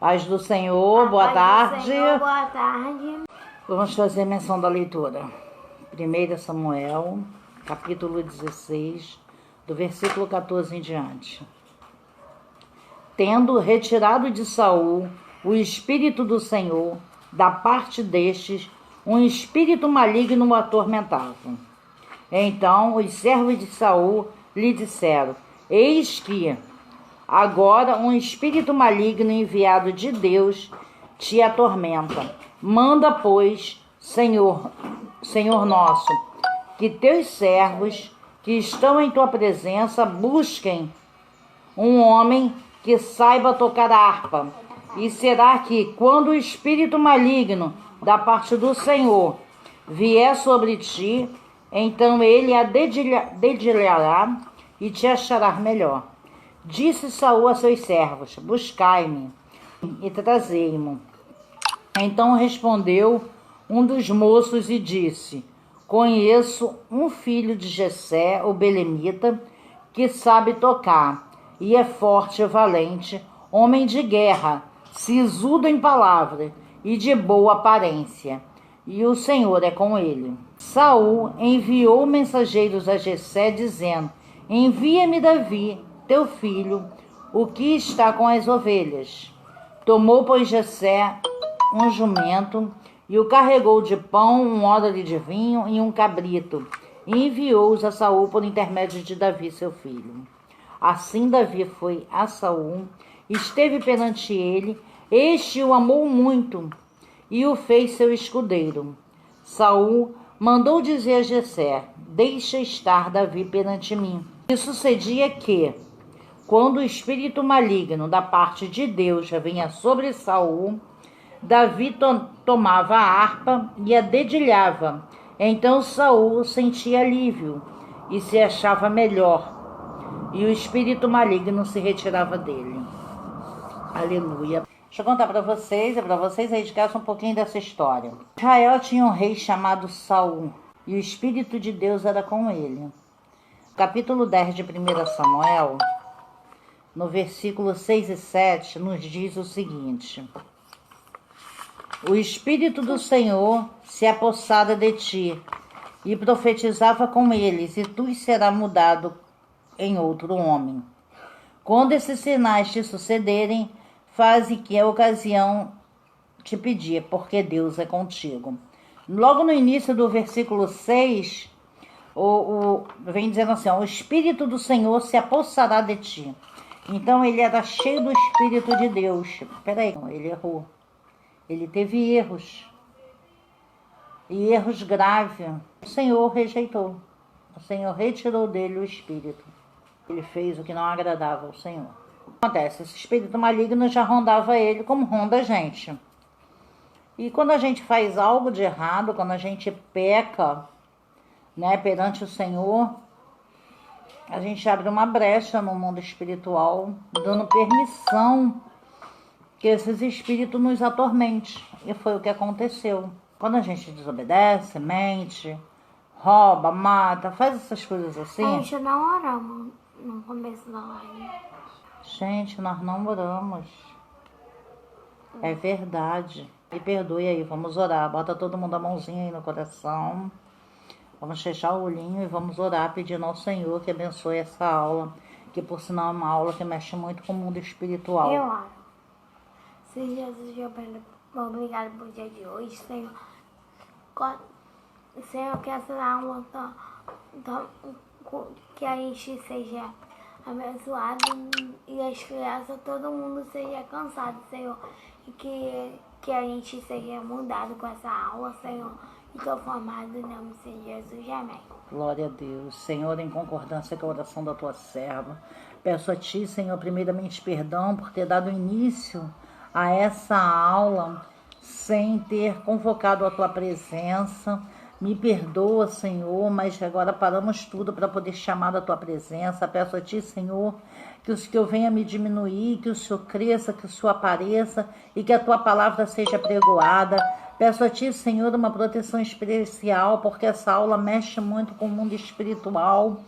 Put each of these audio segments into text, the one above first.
Paz do Senhor, boa tarde. Senhor, boa tarde. Vamos fazer menção da leitura. 1 Samuel, capítulo 16, do versículo 14 em diante. Tendo retirado de Saul o Espírito do Senhor, da parte destes, um espírito maligno o atormentava. Então os servos de Saul lhe disseram: Eis que agora um espírito maligno enviado de Deus te atormenta. Manda, pois, Senhor nosso, que teus servos que estão em tua presença busquem um homem que saiba tocar a harpa. E será que, quando o espírito maligno da parte do Senhor vier sobre ti, então ele a dedilhará e te achará melhor. Disse Saul a seus servos: Buscai-me e trazei-mo. Então respondeu um dos moços e disse: Conheço um filho de Jessé, o belemita, que sabe tocar, e é forte e valente, homem de guerra, sisudo em palavra e de boa aparência, e o Senhor é com ele. Saul enviou mensageiros a Jessé, dizendo: Envia-me Davi, teu filho, o que está com as ovelhas. Tomou, pois, Jessé um jumento e o carregou de pão, um odre de vinho e um cabrito, e enviou-os a Saul por intermédio de Davi, seu filho. Assim Davi foi a Saul, esteve perante ele, este o amou muito e o fez seu escudeiro. Saul mandou dizer a Jessé: Deixa estar Davi perante mim. E sucedia que, quando o espírito maligno da parte de Deus vinha sobre Saul, Davi tomava a harpa e a dedilhava. Então Saul sentia alívio e se achava melhor, e o espírito maligno se retirava dele. Aleluia. Deixa eu contar para vocês aí de casa um pouquinho dessa história. Israel tinha um rei chamado Saul, e o espírito de Deus era com ele. Capítulo 10 de 1 Samuel, no versículo 6 e 7, nos diz o seguinte: O Espírito do Senhor se apossara de ti, e profetizava com eles, e tu serás mudado em outro homem. Quando esses sinais te sucederem, faze que a ocasião te pedir, porque Deus é contigo. Logo no início do versículo 6, vem dizendo assim: o Espírito do Senhor se apossará de ti. Então ele era cheio do Espírito de Deus. Peraí, ele errou. Ele teve erros. E erros graves. O Senhor rejeitou. O Senhor retirou dele o Espírito. Ele fez o que não agradava ao Senhor. O que acontece? Esse espírito maligno já rondava ele como ronda a gente. E quando a gente faz algo de errado, quando a gente peca, né, perante o Senhor, a gente abre uma brecha no mundo espiritual, dando permissão que esses espíritos nos atormentem. E foi o que aconteceu. Quando a gente desobedece, mente, rouba, mata, faz essas coisas assim. A gente não oramos no começo da live. Gente, nós não oramos. É verdade. Me perdoe aí, vamos orar. Bota todo mundo a mãozinha aí no coração. Vamos fechar o olhinho e vamos orar, pedindo ao Senhor que abençoe essa aula, que por sinal é uma aula que mexe muito com o mundo espiritual. Eu oro. Senhor Jesus, obrigado por dia de hoje, Senhor. Senhor, que essa aula que a gente seja abençoado e as crianças, todo mundo seja cansado, Senhor. E que a gente seja mudado com essa aula, Senhor. E transformado em nome de Jesus. Amém. Glória a Deus. Senhor, em concordância com a oração da tua serva, peço a ti, Senhor, primeiramente perdão por ter dado início a essa aula sem ter convocado a tua presença. Me perdoa, Senhor, mas agora paramos tudo para poder chamar a tua presença. Peço a ti, Senhor, que o Senhor venha me diminuir, que o Senhor cresça, que o Senhor apareça e que a tua palavra seja pregoada. Peço a ti, Senhor, uma proteção especial, porque essa aula mexe muito com o mundo espiritual.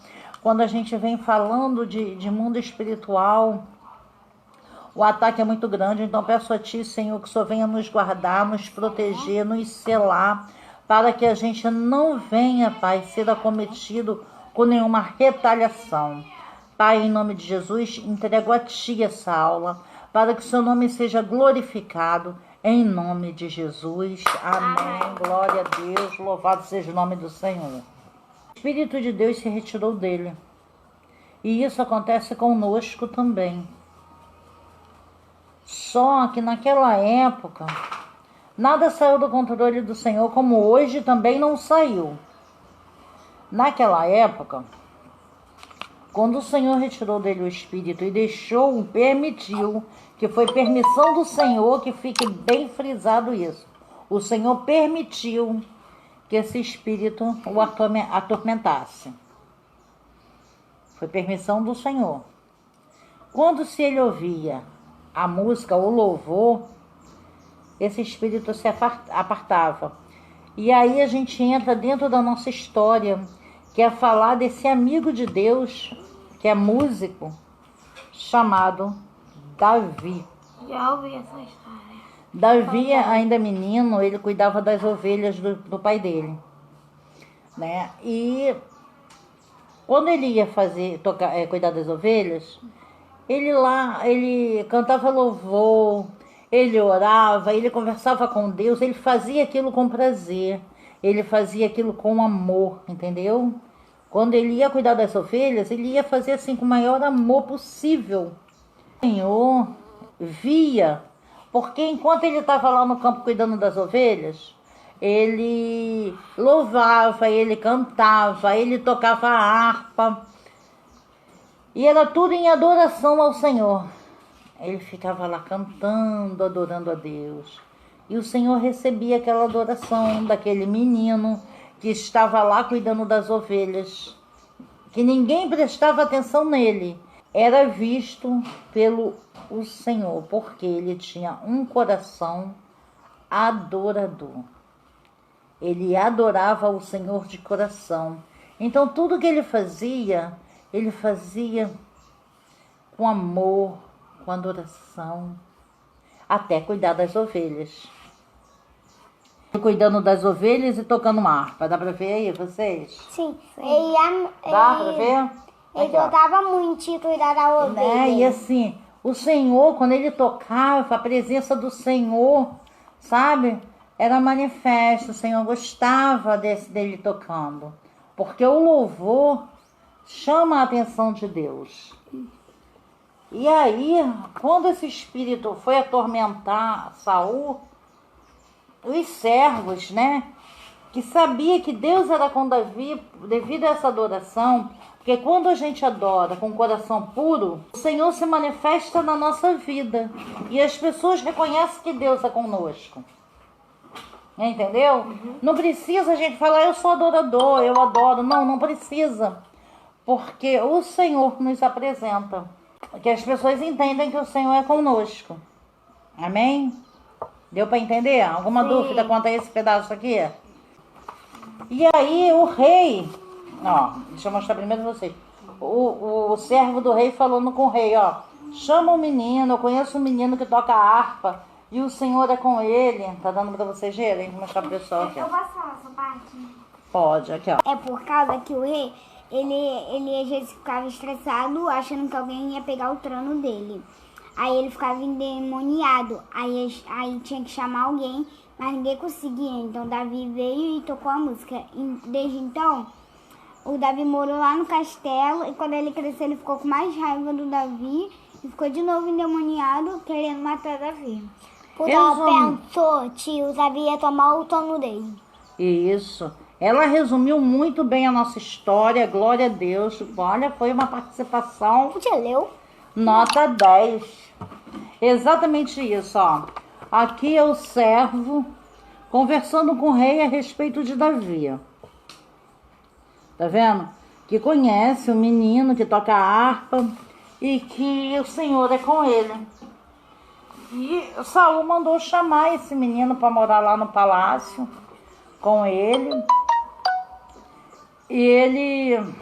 Quando a gente vem falando de mundo espiritual, o ataque é muito grande. Então peço a Ti, Senhor, que o Senhor venha nos guardar, nos proteger, nos selar, para que a gente não venha, Pai, ser acometido com nenhuma retaliação. Pai, em nome de Jesus, entrego a Ti essa aula, para que o Seu nome seja glorificado, em nome de Jesus. Amém. Glória a Deus, louvado seja o nome do Senhor. O Espírito de Deus se retirou dele. E isso acontece conosco também. Só que naquela época, nada saiu do controle do Senhor, como hoje também não saiu. Naquela época, quando o Senhor retirou dele o Espírito e permitiu, que foi permissão do Senhor, que fique bem frisado isso. O Senhor permitiu que esse Espírito o atormentasse. Foi permissão do Senhor. Quando se ele ouvia a música, o louvor, esse Espírito se apartava. E aí a gente entra dentro da nossa história, que é falar desse amigo de Deus, que é músico, chamado Davi. Já ouvi essa história. Davi, ainda menino, ele cuidava das ovelhas do pai dele, né? E quando ele ia cuidar das ovelhas, ele cantava louvor, ele orava, ele conversava com Deus, ele fazia aquilo com prazer, ele fazia aquilo com amor, entendeu? Quando ele ia cuidar das ovelhas, ele ia fazer assim com o maior amor possível. O Senhor via, porque enquanto ele estava lá no campo cuidando das ovelhas, ele louvava, ele cantava, ele tocava a harpa, e era tudo em adoração ao Senhor. Ele ficava lá cantando, adorando a Deus. E o Senhor recebia aquela adoração daquele menino que estava lá cuidando das ovelhas, que ninguém prestava atenção nele. Era visto pelo Senhor, porque ele tinha um coração adorador. Ele adorava o Senhor de coração. Então tudo que ele fazia com amor, com adoração, até cuidar das ovelhas. Cuidando das ovelhas e tocando uma harpa. Dá pra ver aí, vocês? Sim. Dá pra ver? Ele gostava muito de cuidar da ovelha. Né? E assim, o Senhor, quando ele tocava, a presença do Senhor, sabe? Era manifesto. O Senhor gostava dele tocando. Porque o louvor chama a atenção de Deus. E aí, quando esse espírito foi atormentar Saul, os servos, né, que sabia que Deus era com Davi, devido a essa adoração, porque quando a gente adora com o coração puro, o Senhor se manifesta na nossa vida, e as pessoas reconhecem que Deus é conosco. Entendeu? Uhum. Não precisa a gente falar, eu sou adorador, eu adoro. Não precisa. Porque o Senhor nos apresenta. Que as pessoas entendem que o Senhor é conosco. Amém? Deu para entender? Alguma Sim. dúvida quanto a esse pedaço aqui? E aí o rei, ó, deixa eu mostrar primeiro pra vocês. O servo do rei falando com o rei, ó, chama o menino, eu conheço um menino que toca harpa e o Senhor é com ele. Tá dando para vocês verem? Vou mostrar pro pessoal aqui. Eu posso falar essa parte? Pode, aqui ó. É por causa que o rei, ele às vezes ficava estressado, achando que alguém ia pegar o trono dele. Aí ele ficava endemoniado, aí tinha que chamar alguém, mas ninguém conseguia. Então Davi veio e tocou a música. E desde então, o Davi morou lá no castelo, e quando ele cresceu, ele ficou com mais raiva do Davi e ficou de novo endemoniado, querendo matar Davi. Porque ela pensou que o Davi ia tomar o trono dele. Isso. Ela resumiu muito bem a nossa história, glória a Deus. Olha, foi uma participação... Você leu? Nota 10. Exatamente isso, ó. Aqui é o servo conversando com o rei a respeito de Davi. Tá vendo? Que conhece o menino que toca a harpa e que o Senhor é com ele. E Saul mandou chamar esse menino para morar lá no palácio com ele. E ele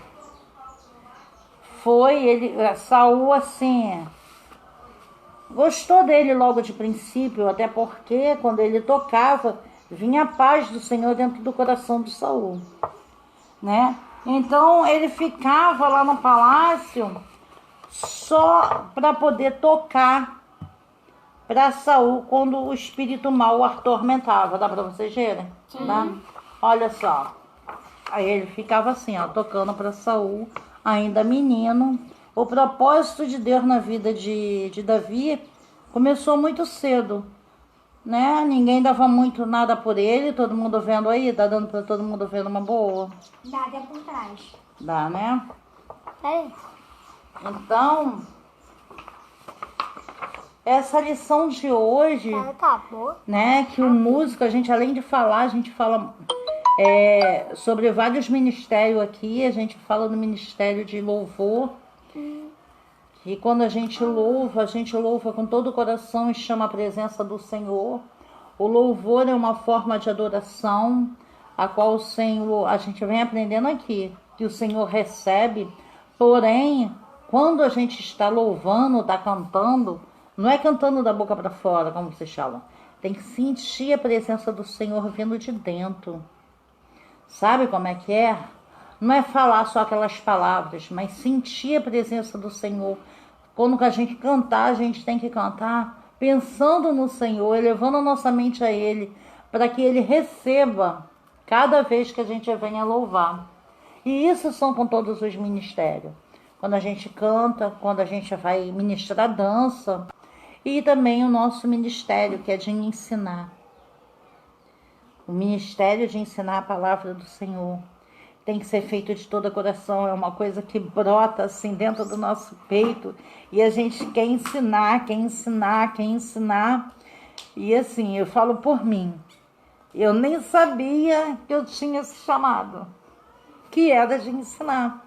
foi, Saul assim, gostou dele logo de princípio, até porque quando ele tocava, vinha a paz do Senhor dentro do coração de Saul, né? Então ele ficava lá no palácio só para poder tocar para Saul quando o espírito mau o atormentava. Dá para vocês verem? Tá? Olha só. Aí ele ficava assim, ó, tocando para Saul, ainda menino. O propósito de Deus na vida de Davi começou muito cedo, né? Ninguém dava muito nada por ele, todo mundo vendo aí, tá dando para todo mundo vendo uma boa. Dá até por trás. Dá, né? É. Então, essa lição de hoje, Acabou. né, que o músico, a gente além de falar, a gente fala sobre vários ministérios aqui, a gente fala do ministério de louvor, que quando a gente louva com todo o coração e chama a presença do Senhor. O louvor é uma forma de adoração, a qual o Senhor, a gente vem aprendendo aqui, que o Senhor recebe, porém, quando a gente está louvando, está cantando, não é cantando da boca para fora, como vocês falam. Tem que sentir a presença do Senhor vindo de dentro. Sabe como é que é? Não é falar só aquelas palavras, mas sentir a presença do Senhor. Quando a gente cantar, a gente tem que cantar pensando no Senhor, elevando a nossa mente a Ele, para que Ele receba cada vez que a gente venha louvar. E isso são com todos os ministérios. Quando a gente canta, quando a gente vai ministrar dança, e também o nosso ministério, que é de ensinar. O ministério de ensinar a palavra do Senhor tem que ser feito de todo o coração, é uma coisa que brota assim dentro do nosso peito, e a gente quer ensinar, quer ensinar, quer ensinar. E assim, eu falo por mim, eu nem sabia que eu tinha esse chamado, que era de ensinar.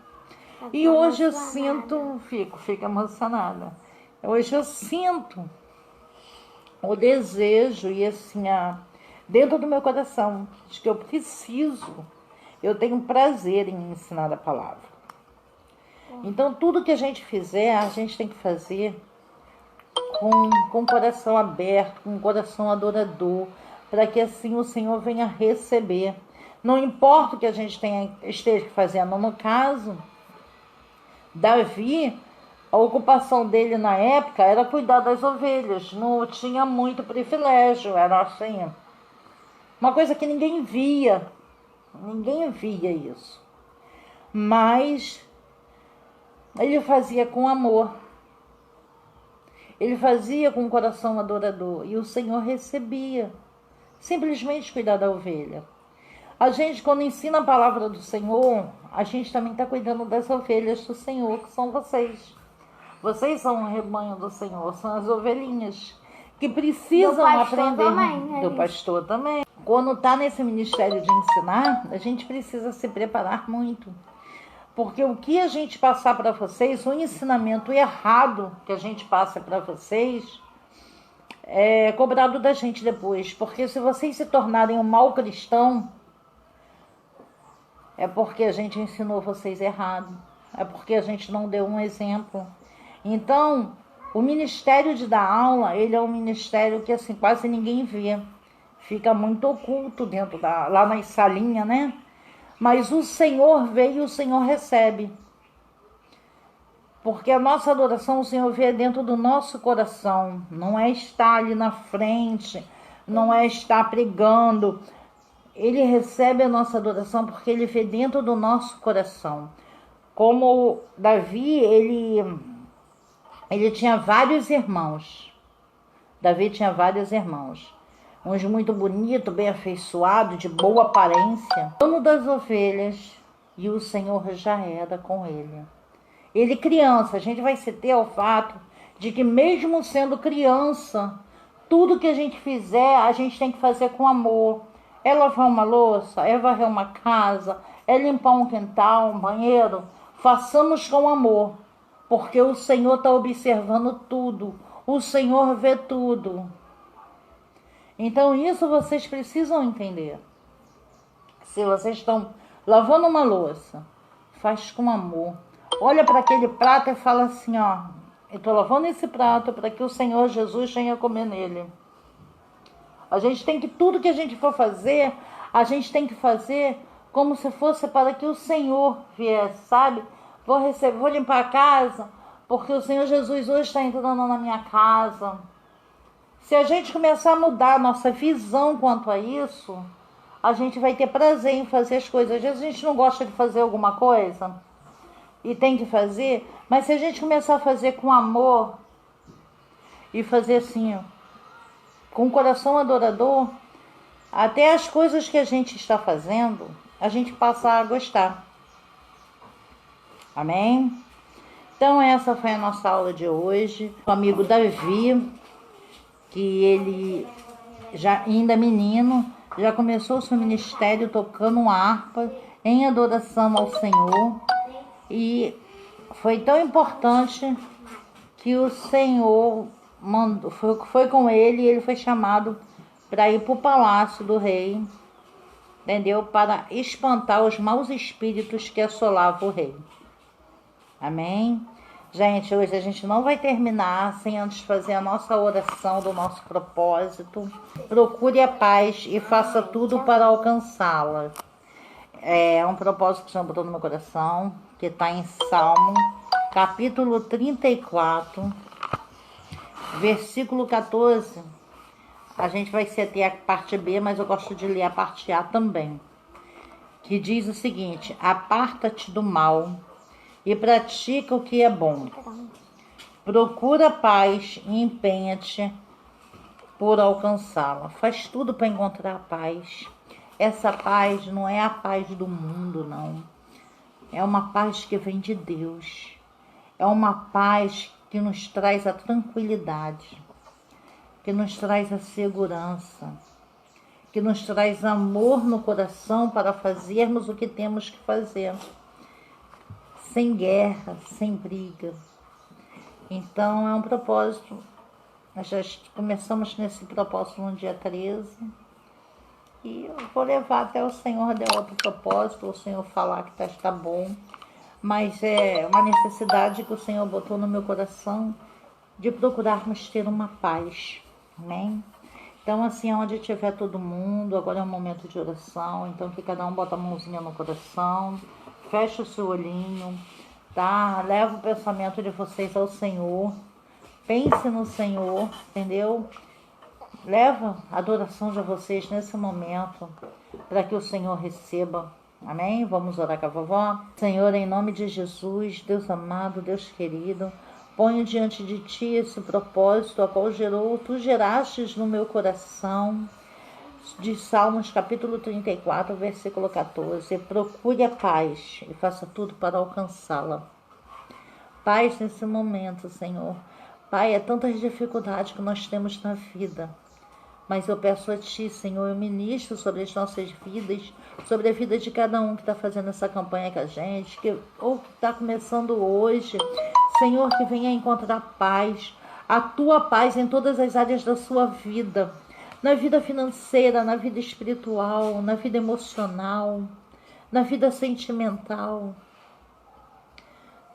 E hoje eu sinto, fico emocionada. Hoje eu sinto o desejo e assim, dentro do meu coração, de que eu tenho prazer em ensinar a palavra. Então tudo que a gente fizer, a gente tem que fazer com o coração aberto, com o coração adorador, para que assim o Senhor venha receber. Não importa o que a gente esteja fazendo. No caso, Davi, a ocupação dele na época era cuidar das ovelhas, não tinha muito privilégio, era assim, uma coisa que ninguém via isso. Mas ele fazia com amor, ele fazia com o coração adorador, e o Senhor recebia, simplesmente cuidar da ovelha. A gente, quando ensina a palavra do Senhor, a gente também está cuidando das ovelhas do Senhor, que são vocês. Vocês são o rebanho do Senhor, são as ovelhinhas que precisam aprender. Também, do pastor também. Quando está nesse ministério de ensinar, a gente precisa se preparar muito. Porque o que a gente passar para vocês, o ensinamento errado que a gente passa para vocês, é cobrado da gente depois. Porque se vocês se tornarem um mau cristão, é porque a gente ensinou vocês errado. É porque a gente não deu um exemplo. Então, o ministério de dar aula, ele é um ministério que assim quase ninguém vê. Fica muito oculto dentro lá nas salinhas, né? Mas o Senhor veio e o Senhor recebe. Porque a nossa adoração, o Senhor vê dentro do nosso coração. Não é estar ali na frente, não é estar pregando. Ele recebe a nossa adoração porque ele vê dentro do nosso coração. Como Davi, ele tinha vários irmãos. Davi tinha vários irmãos. Uns muito bonitos, bem afeiçoados, de boa aparência. Dono das ovelhas, e o Senhor já era com ele. Ele criança, a gente vai se ter ao fato de que mesmo sendo criança, tudo que a gente fizer, a gente tem que fazer com amor. É lavar uma louça, é varrer uma casa, é limpar um quintal, um banheiro. Façamos com amor, porque o Senhor está observando tudo. O Senhor vê tudo. Então isso vocês precisam entender. Se vocês estão lavando uma louça, faz com amor. Olha para aquele prato e fala assim, ó, Eu estou lavando esse prato para que o Senhor Jesus venha comer nele. A gente tem que, tudo que a gente for fazer, a gente tem que fazer como se fosse para que o Senhor viesse, sabe? Vou limpar a casa, porque o Senhor Jesus hoje está entrando na minha casa. Se a gente começar a mudar a nossa visão quanto a isso, a gente vai ter prazer em fazer as coisas. Às vezes a gente não gosta de fazer alguma coisa e tem que fazer, mas se a gente começar a fazer com amor e fazer assim, com o coração adorador, até as coisas que a gente está fazendo, a gente passa a gostar. Amém? Então essa foi a nossa aula de hoje. O amigo Davi, que ele já ainda menino, já começou o seu ministério tocando harpa em adoração ao Senhor, e foi tão importante que o Senhor mandou, foi com ele, e ele foi chamado para ir para o palácio do rei, entendeu? Para espantar os maus espíritos que assolavam o rei. Amém? Gente, hoje a gente não vai terminar sem antes fazer a nossa oração do nosso propósito. Procure a paz e faça tudo para alcançá-la. É um propósito que o Senhor botou no meu coração, que está em Salmo, capítulo 34, versículo 14. A gente vai ser até a parte B, mas eu gosto de ler a parte A também. Que diz o seguinte: aparta-te do mal e pratica o que é bom. Procura a paz e empenha-te por alcançá-la. Faz tudo para encontrar a paz. Essa paz não é a paz do mundo, não. É uma paz que vem de Deus. É uma paz que nos traz a tranquilidade, que nos traz a segurança, que nos traz amor no coração para fazermos o que temos que fazer. Sem guerra, sem briga. Então é um propósito. Nós já começamos nesse propósito no dia 13. E eu vou levar até o Senhor der outro propósito, o Senhor falar que está bom. Mas é uma necessidade que o Senhor botou no meu coração de procurarmos ter uma paz. Amém? Então, assim, onde tiver todo mundo, agora é um momento de oração. Então, que cada um bota a mãozinha no coração. Fecha o seu olhinho, tá? Leva o pensamento de vocês ao Senhor. Pense no Senhor, entendeu? Leva a adoração de vocês nesse momento, para que o Senhor receba. Amém? Vamos orar com a vovó? Senhor, em nome de Jesus, Deus amado, Deus querido, ponho diante de Ti esse propósito a qual Tu gerastes no meu coração, de Salmos capítulo 34, versículo 14. Procure a paz e faça tudo para alcançá-la. Paz nesse momento, Senhor. Pai, é tantas dificuldades que nós temos na vida, mas eu peço a Ti, Senhor, eu ministro sobre as nossas vidas, sobre a vida de cada um que está fazendo essa campanha com a gente, ou que está começando hoje. Senhor, que venha encontrar paz, a Tua paz em todas as áreas da sua vida, na vida financeira, na vida espiritual, na vida emocional, na vida sentimental,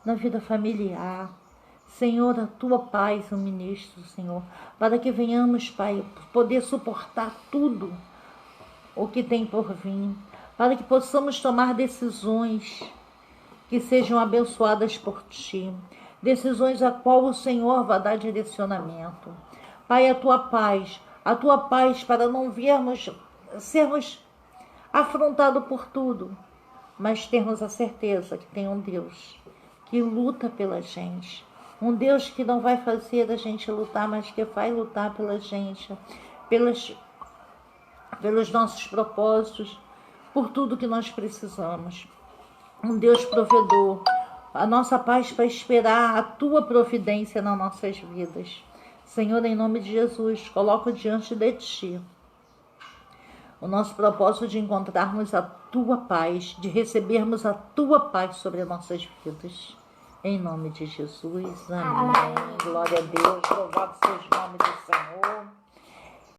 na vida familiar. Senhor, a Tua paz eu ministro, Senhor, para que venhamos, Pai, poder suportar tudo o que tem por vir, para que possamos tomar decisões que sejam abençoadas por Ti, decisões a qual o Senhor vai dar direcionamento. Pai, a Tua paz para não sermos afrontados por tudo, mas termos a certeza que tem um Deus que luta pela gente, um Deus que não vai fazer a gente lutar, mas que vai lutar pela gente, pelos nossos propósitos, por tudo que nós precisamos. Um Deus provedor, a nossa paz para esperar a Tua providência nas nossas vidas. Senhor, em nome de Jesus, coloco diante de Ti o nosso propósito de encontrarmos a Tua paz, de recebermos a Tua paz sobre as nossas vidas. Em nome de Jesus, amém. Glória a Deus, louvado seja o nome do Senhor.